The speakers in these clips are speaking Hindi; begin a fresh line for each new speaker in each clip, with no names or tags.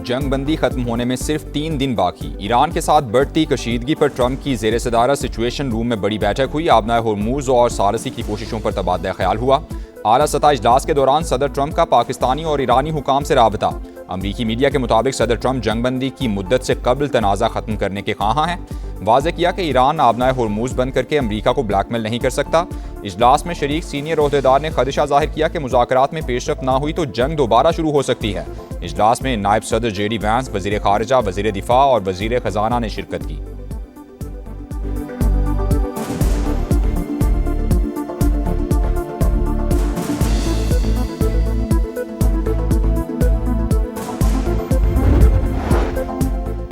जंग बंदी खत्म होने में सिर्फ 3 दिन बाकी। ईरान के साथ बढ़ती कशीदगी पर ट्रंप की ज़ेर सदारत सिचुएशन रूम में बड़ी बैठक हुई। आबनाए होर्मुज और सारसी की कोशिशों पर तबादला ख्याल हुआ। आला सतह इजलास के दौरान सदर ट्रंप का पाकिस्तानी और ईरानी हुकाम से राबता। अमरीकी मीडिया के मुताबिक सदर ट्रंप जंग बंदी की मुद्दत से कबल तनाज़ा ख़त्म करने के ख्वाहां हैं। वाज़ेह किया कि ईरान आबनाए होर्मुज बंद करके अमरीका को ब्लैकमेल नहीं कर सकता। इजलास में शरीक सीनियर ओहदेदार ने खदशा जाहिर किया कि मुज़ाकरात में पेशरफ ना हुई तो जंग दोबारा शुरू हो सकती है। इजलास में नायब सदर JD वैंस, वज़ीर ख़ारिजा, वज़ीर दिफा और वज़ीर ख़जाना ने शिरकत की।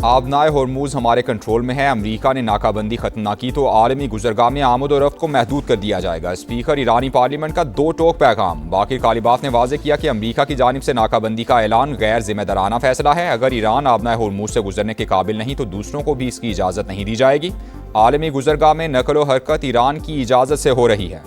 आबनाए होर्मुज हमारे कंट्रोल में है। अमरीका ने नाकाबंदी खत्म ना की तो आलमी गुजरगाह में आमद और रफ्त को महदूद कर दिया जाएगा। स्पीकर ईरानी पार्लियामेंट का 2 टोक पैगाम। बाकी कालिबाफ ने वाज़ेह किया कि अमरीका की जानिब से नाकाबंदी का ऐलान गैर जिम्मेदाराना फैसला है। अगर ईरान आबनाए होर्मुज से गुजरने के काबिल नहीं तो दूसरों को भी इसकी इजाज़त नहीं दी जाएगी। आलमी गुजरगाह में नकल व हरकत ईरान की इजाज़त से हो रही है।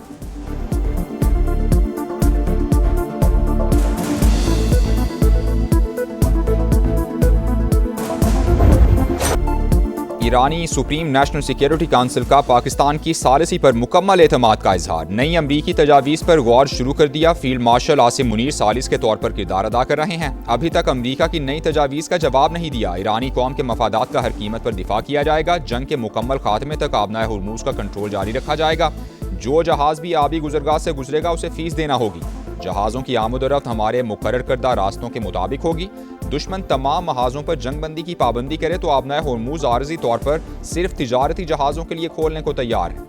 ईरानी सुप्रीम नेशनल सिक्योरिटी काउंसिल का पाकिस्तान की सालिसी पर मुकम्मल एतमाद का इजहार। नई अमरीकी तजावीज़ पर गौर शुरू कर दिया। फील्ड मार्शल आसिम मुनीर सालिस के तौर पर किरदार अदा कर रहे हैं। अभी तक अमरीका की नई तजावीज़ का जवाब नहीं दिया। ईरानी कौम के मफादात का हर कीमत पर दिफा किया जाएगा। जंग के मुकम्मल खात्मे तक आबनाए होर्मुज का कंट्रोल जारी रखा जाएगा। जो जहाज भी आबी गुजरगाह से गुजरेगा उसे फीस देना होगी। जहाज़ों की आमद और रफ्त हमारे मुकर्रर करदा रास्तों के मुताबिक होगी। दुश्मन तमाम महाजों पर जंग बंदी की पाबंदी करे तो आबनाए होर्मुज आर्जी तौर पर सिर्फ तिजारती जहाज़ों के लिए खोलने को तैयार है।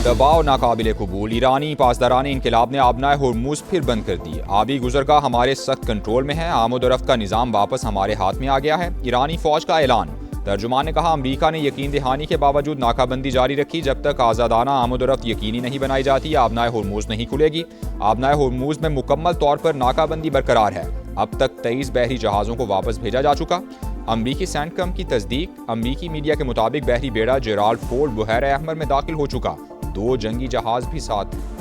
दबाव नाकाबिले कबूल। ईरानी पासदारान इनकलाब ने आबनाए होर्मुज फिर बंद कर दिए। आबी गुजरगाह हमारे सख्त कंट्रोल में है। आमद और रफ्त का निज़ाम वापस हमारे हाथ में आ गया है। ईरानी फौज का ऐलान। तर्जुमान ने कहा, अमरीका ने यकीन दहानी के बावजूद नाकाबंदी जारी रखी। जब तक आज़ादाना आमद और रफ्त यकीनी नहीं बनाई जाती आबनाए होर्मुज नहीं खुलेगी। आबनाए होर्मुज में मुकम्मल तौर पर नाकाबंदी बरकरार है। अब तक 23 बहरी जहाज़ों को वापस भेजा जा चुका। अमरीकी सेंटकम की तस्दीक। अमरीकी मीडिया के मुताबिक बहरी बेड़ा जेराल्ड फोर्ड बहर अहमर में दाखिल हो चुका। 2 जंगी जहाज भी साथ हैं।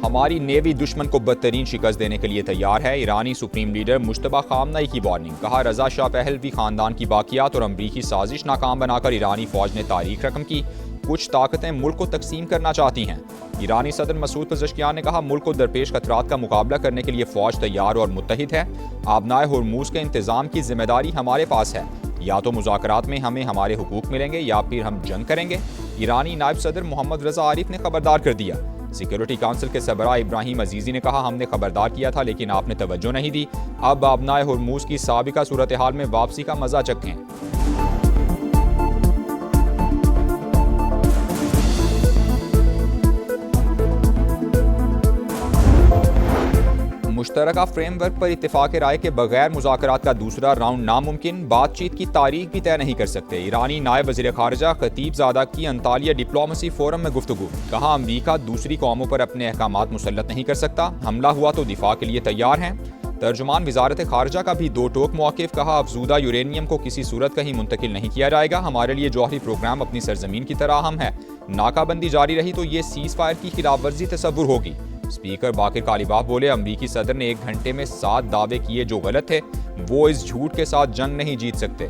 हमारी नेवी दुश्मन को बदतरीन शिकस्त देने के लिए तैयार है। ईरानी सुप्रीम लीडर मुश्तबा खामनई की वार्निंग। कहा, रजा शाह पहलवी खानदान की बाकियात और अमरीकी साजिश नाकाम बनाकर ईरानी फौज ने तारीख रकम की। कुछ ताकतें मुल्क को तकसीम करना चाहती हैं। ईरानी सदर मसूद पज़ेश्कियान ने कहा, मुल्क को दरपेश खतरात का मुकाबला करने के लिए फौज तैयार और मुत्तहिद है। आबनाए होर्मुज के इंतजाम की जिम्मेदारी हमारे पास है। या तो मुज़ाकरात में हमें हमारे हुकूक मिलेंगे या फिर हम जंग करेंगे। ईरानी नायब सदर मोहम्मद रजा आरिफ ने खबरदार कर दिया। सिक्योरिटी काउंसिल के सरबराह इब्राहिम अजीज़ी ने कहा, हमने खबरदार किया था लेकिन आपने तवज्जो नहीं दी। अब आबनाए होर्मुज की साबिका सूरत हाल में वापसी का मजा चखें। मुश्तरका फ्रेमवर्क पर इत्तेफाक राय के बगैर मुज़ाकरात का दूसरा राउंड नामुमकिन। बातचीत की तारीख भी तय नहीं कर सकते। ईरानी नायब वज़ीर ख़ारिजा खतीबज़ादा की अंतालिया डिप्लोमेसी फोरम में गुफ्तगू। कहा, अमरीका दूसरी कौमों पर अपने अहकामात मुसल्लत नहीं कर सकता। हमला हुआ तो दिफा के लिए तैयार हैं। तर्जुमान वज़ारत ख़ारिजा का भी 2 टोक मौक़िफ़। कहा, अफजूदा यूरेनियम को किसी सूरत कहीं मुंतकिल नहीं किया जाएगा। हमारे लिए जौहरी प्रोग्राम अपनी सरजमीन की तरह अहम है। नाकाबंदी जारी रही तो ये सीज़ फायर की खिलाफ वर्जी तसव्वुर होगी। स्पीकर बाकिर कालिबाफ बोले, अमरीकी सदर ने 1 घंटे में 7 दावे किए जो गलत थे। वो इस झूठ के साथ जंग नहीं जीत सकते।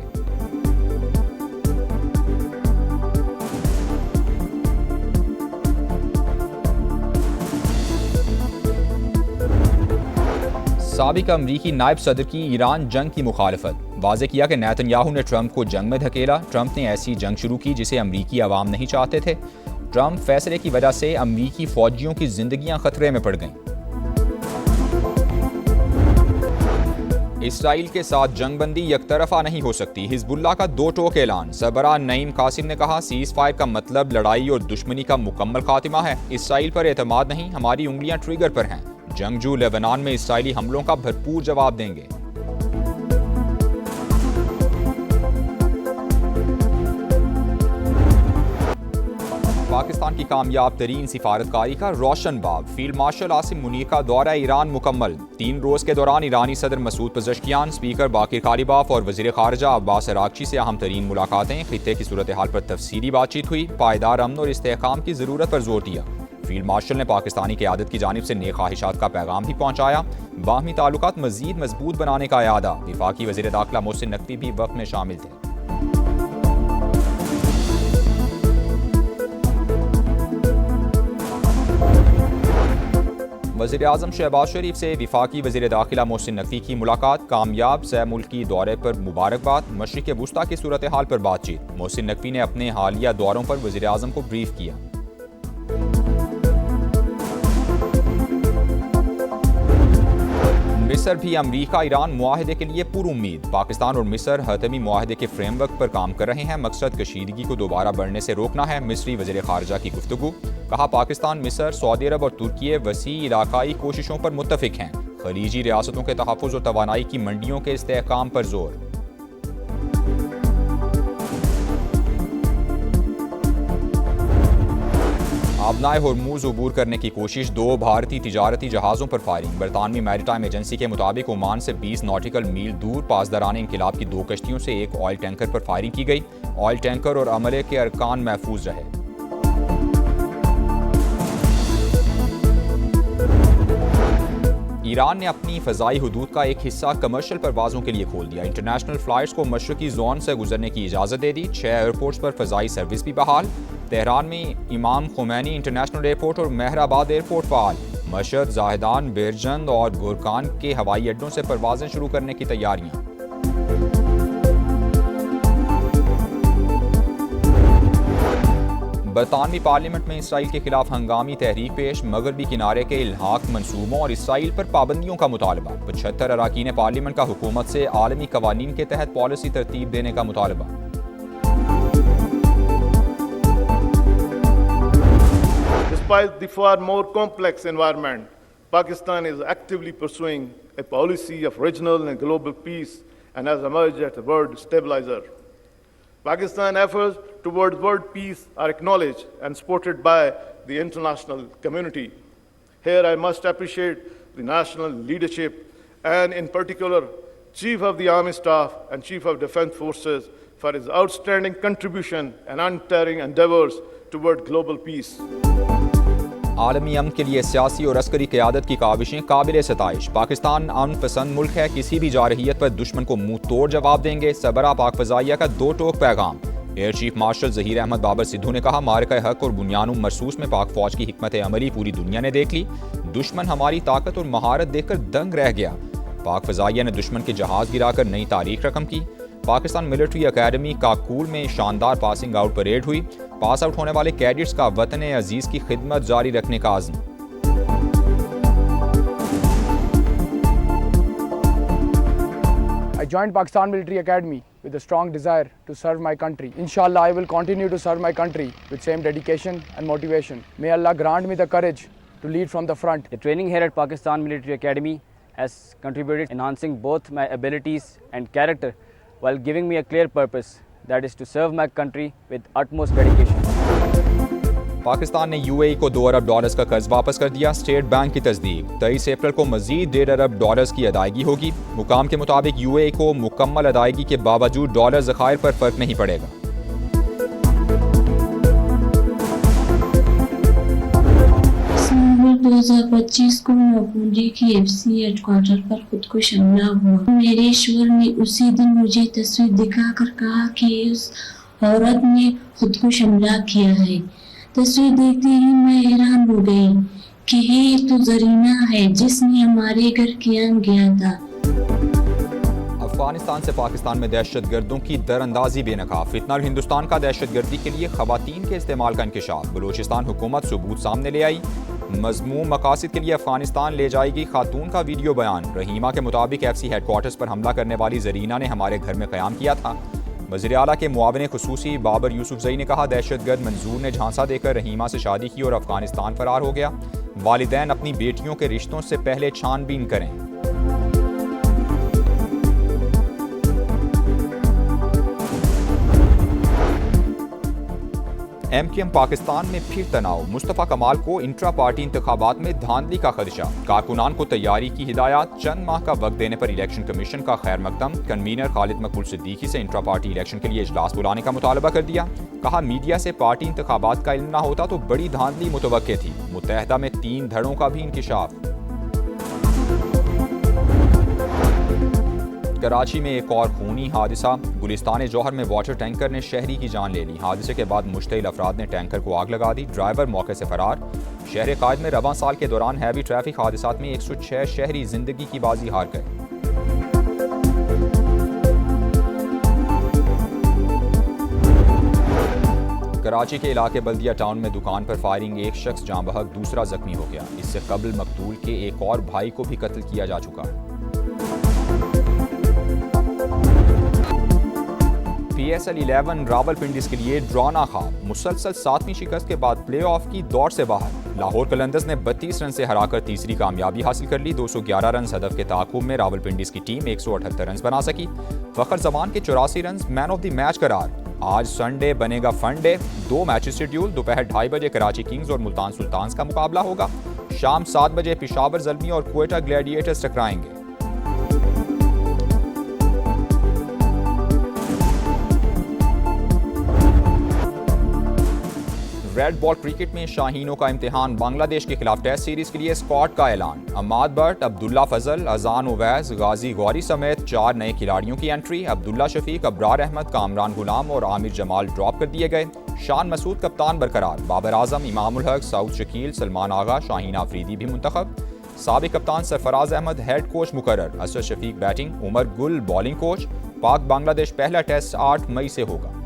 साबिक अमरीकी नायब सदर की ईरान जंग की मुखालफत। वाज़ेह किया कि नेतन्याहू ने ट्रंप को जंग में धकेला। ट्रंप ने ऐसी जंग शुरू की जिसे अमरीकी अवाम नहीं चाहते थे। ट्रंप फैसले की वजह से अमरीकी फौजियों की जिंदगियां खतरे में पड़ गईं। इसराइल के साथ जंग बंदी यकतरफा नहीं हो सकती। हिजबुल्लाह का 2 टोक ऐलान। सरबराह नईम कासिम ने कहा, सीज़ फायर का मतलब लड़ाई और दुश्मनी का मुकम्मल खात्मा है। इसराइल पर एतमाद नहीं, हमारी उंगलियां ट्रिगर पर हैं। जंगजू लेबनान में इसराइली हमलों का भरपूर जवाब देंगे। पाकिस्तान की कामयाब तरीन सिफारतकारी का रोशन बाब। फील्ड मार्शल आसिम मुनीर का दौरा ईरान मुकम्मल। 3 रोज के दौरान ईरानी सदर मसूद पज़ेश्कियान, स्पीकर बाकिर कालिबाफ और वज़ीर ख़ारजा अब्बास अरागची से अहम तरीन मुलाकातें। खित्ते की सूरत हाल पर तफसीली बातचीत हुई। पायदार अमन और इस्तेहकाम की ज़रूरत पर जोर दिया। फील्ड मार्शल ने पाकिस्तानी क़यादत की जानिब से नेक ख्वाहिशात का पैगाम भी पहुँचाया। बाहमी ताल्लुकात मज़ीद मजबूत बनाने का इरादा। वफाकी वज़ीर दाखिला मोहसिन नकवी भी वक्त में शामिल थे। वज़ीर आज़म शहबाज शरीफ से वफाकी वज़ीर दाखिला मोहसिन नकवी की मुलाकात। कामयाब सह मुल्की दौरे पर मुबारकबाद। मशरिक़ वुस्ता की सूरत हाल पर बातचीत। मोहसिन नकवी ने अपने हालिया दौरों पर वज़ीर आज़म को ब्रीफ किया। मिस्र भी अमरीका ईरान मुआहदे के लिए पुरुम्मीद। पाकिस्तान और मिस्र हतमी मुआहदे के फ्रेमवर्क पर काम कर रहे हैं। मकसद कशीदगी को दोबारा बढ़ने से रोकना है। मिस्री वज़ीर ख़ारजा की गुफ्तगू। कहा, पाकिस्तान, मिस्र, सऊदी अरब और तुर्की वसी इलाकाई कोशिशों पर मुत्तफ़िक हैं। खलीजी रियासतों के तहफ़्फ़ुज़ और तवानाई की मंडियों के इस्तेहकाम पर जोर। आबनाए होर्मुज़ अबूर करने की कोशिश। 2 भारतीय तिजारती जहाज़ों पर फायरिंग। बरतानवी मैरीटाइम एजेंसी के मुताबिक ओमान से 20 नॉटिकल मील दूर पासदारान इंकिलाब की 2 कश्तियों से एक ऑयल टैंकर पर फायरिंग की गई। ऑयल टैंकर और अमले के अरकान महफूज रहे। ईरान ने अपनी फ़ज़ाई हुदूद का एक हिस्सा कमर्शियल परवाज़ों के लिए खोल दिया। इंटरनेशनल फ़्लाइट्स को मशरक़ी जोन से गुजरने की इजाज़त दे दी। 6 एयरपोर्ट्स पर फ़ज़ाई सर्विस भी बहाल। तेहरान में इमाम खुमैनी इंटरनेशनल एयरपोर्ट और मेहराबाद एयरपोर्ट फ़ाल। मशहद, जाहिदान, बेरजंद और गुरकान के हवाई अड्डों से परवाज़ें शुरू करने की तैयारियाँ। बरतानवी पार्लियामेंट में इसराइल के खिलाफ हंगामी तहरीक पेश। मगरबी किनारे के इल्हाक मंसूबों और इसराइल पर पाबंदियों का मुतालबा। 75 अरकान पार्लियामेंट का हुकूमत से आलमी कवानीन के तहत पॉलिसी तरतीब देने का मुतालबा।
Despite the far more complex environment, Pakistan is actively pursuing a policy of regional and global peace and has emerged as a world stabilizer. Pakistan's efforts towards world peace are acknowledged and supported by the international community. Here I must appreciate the national leadership and in particular Chief of the Army Staff and Chief of Defence Forces for his outstanding contribution and untiring endeavors toward global peace.
आलमी अमन के लिए सियासी और अस्करी क़यादत की काविशें काबिल सताइश। पाकिस्तान अमन पसंद मुल्क है। किसी भी जारहियत पर दुश्मन को मुंह तोड़ जवाब देंगे। सबरा पाक फ़ज़ाइया का 2 टोक पैगाम। Air chief marshal Zaheer Ahmed Babar Sidhu ने कहा, मारका हक और बुनियानुम मरसूस में पाक फ़ौज की हिकमत अमली पूरी दुनिया ने देख ली। दुश्मन हमारी ताकत और महारत देखकर दंग रह गया। पाक फ़ज़ाइया ने दुश्मन के जहाज़ गिराकर नई तारीख रकम की। पाकिस्तान मिलिट्री अकेडमी काकूल में शानदार पासिंग आउट परेड हुई। पास आउट होने वाले कैडेट्स का वतन अजीज की खिदमत जारी रखने का आज़म।
I joined Pakistan Military Academy with a strong desire to serve my country. Inshallah, I will continue to serve my country with same dedication and motivation. May Allah grant me the courage to lead from the front.
The training here at Pakistan Military Academy has contributed enhancing both my abilities and character while giving me a clear purpose, that is to serve my country with utmost dedication.
Pakistan ने यूएई को $2 अरब का कर्ज वापस कर दिया। स्टेट बैंक की तस्दीक। 23 अप्रैल को मजीद $1.5 अरब की अदायगी होगी। हुकाम के मुताबिक यूएई को मुकम्मल अदायगी के बावजूद डॉलर ज़खायर पर फर्क नहीं पड़ेगा।
दिसंबर 2025 को मपूंजी की एफसी हेडक्वार्टर पर खुदकुश हमला हुआ। मेरे ईश्वर ने उसी दिन मुझे तस्वीर दिखाकर कहा कि उस औरत ने खुदकुश हमला किया है। तस्वीर देखते ही मैं हैरान हो गई कि ये तो जरीना है जिसने हमारे घर क़याम किया था।
अफगानिस्तान से पाकिस्तान में दहशतगर्दों की दरअंदाजी बेनकाब। फितना और हिंदुस्तान का दहशतगर्दी के लिए खवातीन के इस्तेमाल का इंकशाफ। बलूचिस्तान हुकूमत सबूत सामने ले आई। मज़मूम मकासद के लिए अफगानिस्तान ले जाएगी खातून का वीडियो बयान। रहीमा के मुताबिक एफसी हेडक्वार्टर्स पर हमला करने वाली जरीना ने हमारे घर में क़याम किया था। वज़ीर आला के मुआविन खुसूसी बाबर यूसुफजई ने कहा, दहशतगर्द मंजूर ने झांसा देकर रहीमा से शादी की और अफगानिस्तान फरार हो गया। वालिदैन अपनी बेटियों के रिश्तों से पहले छानबीन करें। MKM पाकिस्तान में फिर तनाव, मुस्तफ़ा कमाल को इंट्रा पार्टी इंतखाबात में धांधली का खदशा, कारकुनान को तैयारी की हिदायत, चंद माह का वक्त देने पर इलेक्शन कमीशन का खैर मकदम, कन्वीनर खालिद मकबूल सिद्दीकी से इंट्रा पार्टी इलेक्शन के लिए इजलास बुलाने का मुतालबा कर दिया। कहा मीडिया से पार्टी इंतखाबात का इल्म न होता तो बड़ी धांधली मुतवक्के थी। मुत्तहदा में 3 धड़ों का भी इंकिशाफ। कराची में एक और खूनी हादसा, गुलिस्तान जौहर में वाटर टैंकर ने शहरी की जान ले ली। हादसे के बाद मुश्तइल अफराद ने टैंकर को आग लगा दी, ड्राइवर मौके से फरार। शहर कायद में रवां साल के दौरान हैवी ट्रैफिक हादसात में 106 शहरी जिंदगी की बाजी हार गए। कराची के इलाके बल्दिया टाउन में दुकान पर फायरिंग, एक शख्स जाँ बहक, दूसरा जख्मी हो गया। इससे कबल मकतूल के एक और भाई को भी कत्ल किया जा चुका है। PSL 11 रावलपिंडी के लिए ड्रॉना ख्वाब, मुसलसल 7वीं शिकस्त के बाद प्लेऑफ की दौड़ से बाहर। लाहौर कलंदर्स ने 32 रन से हराकर तीसरी कामयाबी हासिल कर ली। 211 रन हदफ के ताक़ुब में रावलपिंडी की टीम 178 रन बना सकी। फ़खर जमान के 84 run man of the match करार। आज संडे बनेगा फन डे, 2 मैचेस शेड्यूल। दोपहर 2:30 बजे कराची किंग्स और मुल्तान सुल्तान्स का मुकाबला होगा। शाम 7 बजे पेशावर ज़ल्मी और क्वेटा ग्लैडिएटर्स टकराएंगे। रेड बॉल क्रिकेट में शाहीनों का इम्तिहान, बांग्लादेश के खिलाफ टेस्ट सीरीज के लिए स्क्वाड का ऐलान। अम्माद बट, अब्दुल्ला फजल, अजान उवैस, गाजी गौरी समेत 4 नए खिलाड़ियों की एंट्री। अब्दुल्ला शफीक, अब्रार अहमद, कामरान गुलाम और आमिर जमाल ड्रॉप कर दिए गए। शान मसूद कप्तान बरकरार। बाबर आजम, इमामुल हक, सऊद शकील, सलमान आगा, शाहीन आफरीदी भी मुंतखब। साबिक कप्तान सरफराज अहमद हेड कोच मुकर्रर। Asad Shafiq batting, Umar Gul bowling coach. पाक बांग्लादेश पहला टेस्ट 8 मई से होगा।